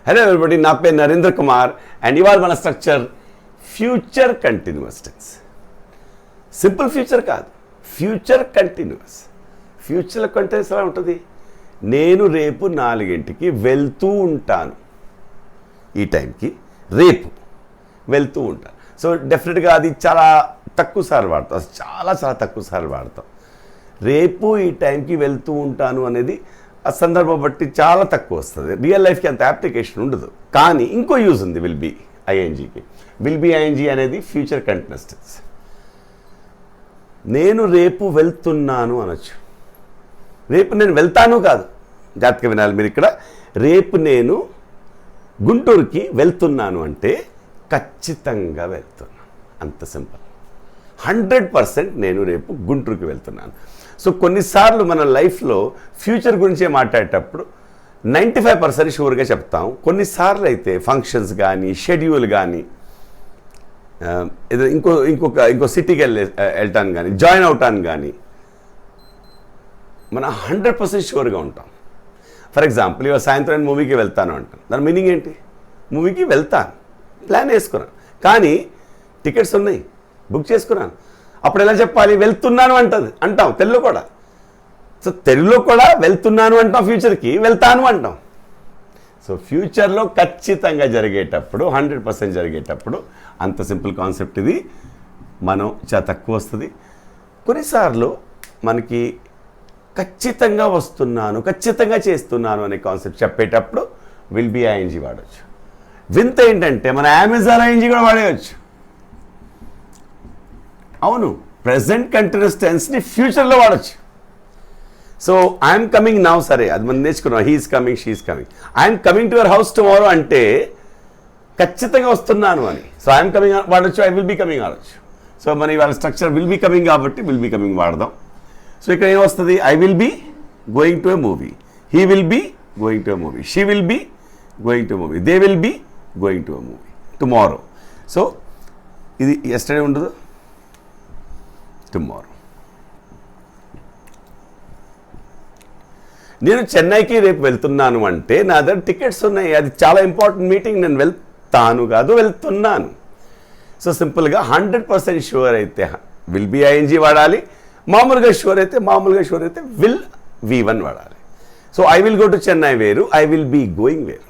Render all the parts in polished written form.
Hello everybody, నా పేరు Narendra Kumar and ఇవాళ మన structure future continuous tense. Simple future కాదు, ఫ్యూచర్ కంటిన్యూస్. ఫ్యూచర్ కంటిన్యూస్ ఎలా ఉంటుంది? నేను రేపు 4 వెళ్తూ ఉంటాను, ఈ టైంకి రేపు వెళ్తూ ఉంటాను. సో డెఫినెట్గా అది చాలా తక్కువ సార్లు వాడతాం, చాలా తక్కువ సార్లు వాడతాం. రేపు ఈ టైంకి వెళ్తూ ఉంటాను అనేది ఆ సందర్భం బట్టి చాలా తక్కువ వస్తుంది. రియల్ లైఫ్కి అంత అప్లికేషన్ ఉండదు. కానీ ఇంకో యూజ్ ఉంది విల్ బీ ఐఎన్జీకి. విల్ బీ ఐఎన్జీ అనేది ఫ్యూచర్ కంటిన్యూస్ టెన్స్. నేను రేపు వెళ్తున్నాను అనొచ్చు. రేపు నేను వెళ్తాను కాదు, జాగ్రత్తగా వినాలి మీరు ఇక్కడ. రేపు నేను గుంటూరుకి వెళ్తున్నాను అంటే ఖచ్చితంగా వెళ్తున్నాను, అంత సింపుల్. 100% నేను రేపు గుంటూరుకి వెళ్తున్నాను. సో కొన్నిసార్లు మన లైఫ్లో ఫ్యూచర్ గురించే మాట్లాడేటప్పుడు 95% షూర్గా చెప్తాం. కొన్నిసార్లు అయితే ఫంక్షన్స్ కానీ, షెడ్యూల్ కానీ, ఏదో ఇంకో సిటీకి వెళ్ళటాను కానీ, జాయిన్ అవటాను కానీ మనం 100% షూర్గా ఉంటాం. ఫర్ ఎగ్జాంపుల్, ఇవాళ సాయంత్రం మూవీకి వెళ్తాను అంటాను. దాని మీనింగ్ ఏంటి? మూవీకి వెళ్తాను, ప్లాన్ వేసుకున్నాను, కానీ టికెట్స్ ఉన్నాయి, బుక్ చేసుకున్నాను. అప్పుడు ఎలా చెప్పాలి? వెళ్తున్నాను అంటాం తెలుగులో కూడా. సో తెలుగులో కూడా వెళ్తున్నాను అంటాం, ఫ్యూచర్కి వెళ్తాను అంటాం. సో ఫ్యూచర్లో ఖచ్చితంగా జరిగేటప్పుడు, 100% జరిగేటప్పుడు అంత సింపుల్ కాన్సెప్ట్ ఇది. మనం చాలా తక్కువ వస్తుంది. కొన్నిసార్లు మనకి ఖచ్చితంగా వస్తున్నాను, ఖచ్చితంగా చేస్తున్నాను అనే కాన్సెప్ట్ చెప్పేటప్పుడు విల్ బీ ఐఎన్జీ వాడవచ్చు. వింత ఏంటంటే మన అమెజాన్ ఐఎన్జీ కూడా వాడేయచ్చు. అవును, ప్రెజెంట్ కంటిన్యూస్ టెన్స్ని ఫ్యూచర్లో వాడచ్చు. సో ఐఎమ్ కమింగ్ నౌ, సరే అది మనం నేర్చుకున్నాం. He is coming, she is coming. I'm coming to your house tomorrow అంటే ఖచ్చితంగా వస్తున్నాను అని. సో ఐఎమ్ కమింగ్ వాడచ్చు, ఐ విల్ బీ కమింగ్ వాడచ్చు. సో మన ఇవాళ స్ట్రక్చర్ విల్ బీ కమింగ్ కాబట్టి విల్ బీ కమింగ్ వాడదాం. సో ఇక్కడ ఏమొస్తుంది? I will be going to a movie, he will be going to a movie, she will be going to a movie, they will be going to a movie tomorrow. So ఇది yesterday ఉండదు, tomorrow. నేను చెన్నైకి రేపు వెళ్తున్నాను అంటే నా దగ్గర tickets ఉన్నాయి, అది చాలా ఇంపార్టెంట్ మీటింగ్, నేను వెళ్తాను కాదు వెళ్తున్నాను. సో సింపుల్గా 100% షూర్ అయితే విల్ బీ ఐఎన్జీ వాడాలి. మామూలుగా షూర్ అయితే విల్ V1 వాడాలి. So I will go to Chennai వేరు, ఐ విల్ బీ గోయింగ్ వేరు.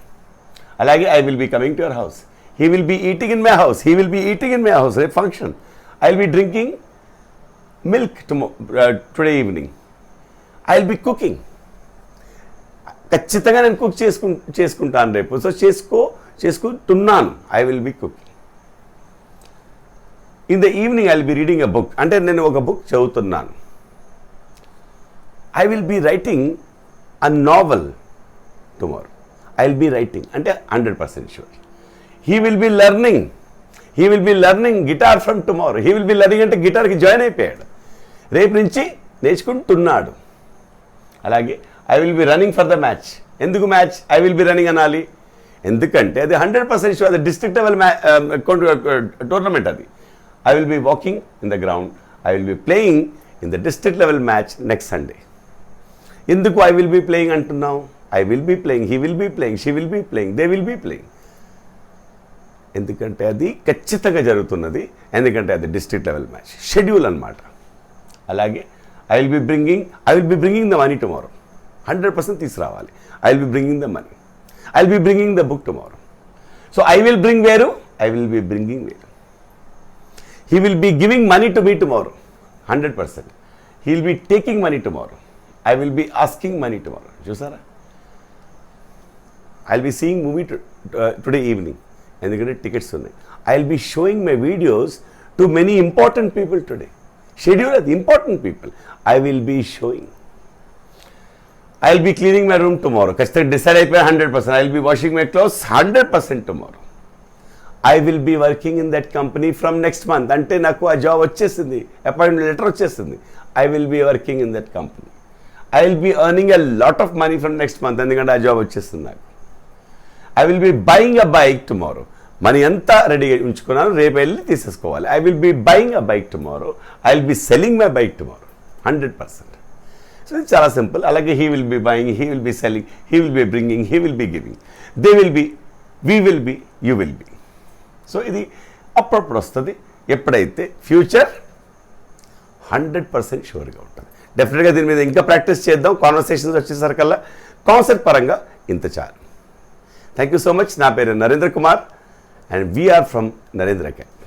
అలాగే I will be coming to your house, he will be eating in my house, he will be eating in my house. రేపు function, I will be drinking milk today evening, I will be cooking. ఖచ్చితంగా నేను cook చేసుకుంటాను రేపు. So చేసుకుంటున్నాను, I will be cooking. In the evening I will be reading a book, అంటే నేను ఒక book చదువుతున్నాను. I will be writing a novel tomorrow, I will be writing అంటే 100% sure. He will be learning guitar from tomorrow, he will be learning అంటే గిటార్కి join అయిపోయాడు, రేపు నుంచి నేర్చుకుంటున్నాడు. అలాగే I will be running for the match. ఎందుకు match I will be running అనాలి? ఎందుకంటే అది 100% షూర్, అది డిస్ట్రిక్ట్ లెవెల్ టోర్నమెంట్. అది I will be walking in the ground, I will be playing in the district level match next Sunday. ఎందుకు I will be playing అంటున్నాం? I will be playing, he will be playing, she will be playing, they will be playing. ఎందుకంటే అది ఖచ్చితంగా జరుగుతున్నది, ఎందుకంటే అది district level match, schedule అన్నమాట. అలాగే I will be bringing the money tomorrow, 100% తీసుకురావాలి. I will be bringing the money, I will be bringing the book tomorrow. So I will bring వేరు, ఐ విల్ బి బ్రింగింగ్ వేరు. He will be giving money to me tomorrow, 100%. He will be taking money tomorrow, I will be asking money tomorrow. చూసారా? I will be seeing movie today evening, ఎందుకంటే tickets ఉన్నాయి. I will B showing my videos to many important people today. Schedule అది, important people. I will be showing. I will be cleaning my room tomorrow, ఖచ్చితంగా decide అయిపోయి 100%. I will be washing my clothes 100% tomorrow. I will be working in that company from next month, అంటే నాకు ఆ job వచ్చేసింది, appointment letter వచ్చేసింది. I will be working in that company. I will be earning a lot of money from next month, ఎందుకంటే ఆ job వచ్చేస్తుంది నాకు. I will be buying a bike tomorrow, money అంతా రెడీగా ఉంచుకున్నాను, రేపు వెళ్ళి తీసేసుకోవాలి. I will be buying a bike tomorrow, I will be selling my bike tomorrow, 100%. So ఇది చాలా సింపుల్. అలాగే he will be buying, he will be selling, he will be bringing, he will be giving, they will be we will be, you will be. So ఇది అప్పుడప్పుడు వస్తుంది. ఎప్పుడైతే future 100% షూర్గా ఉంటుంది. డెఫినెట్గా దీని మీద ఇంకా ప్రాక్టీస్ చేద్దాం. కాన్వర్సేషన్స్ వచ్చేసరికల్లా కాన్సెప్ట్ పరంగా ఇంత చాలు. Thank you so much. నా పేరు Narendra Kumar and we are from Narendra academy.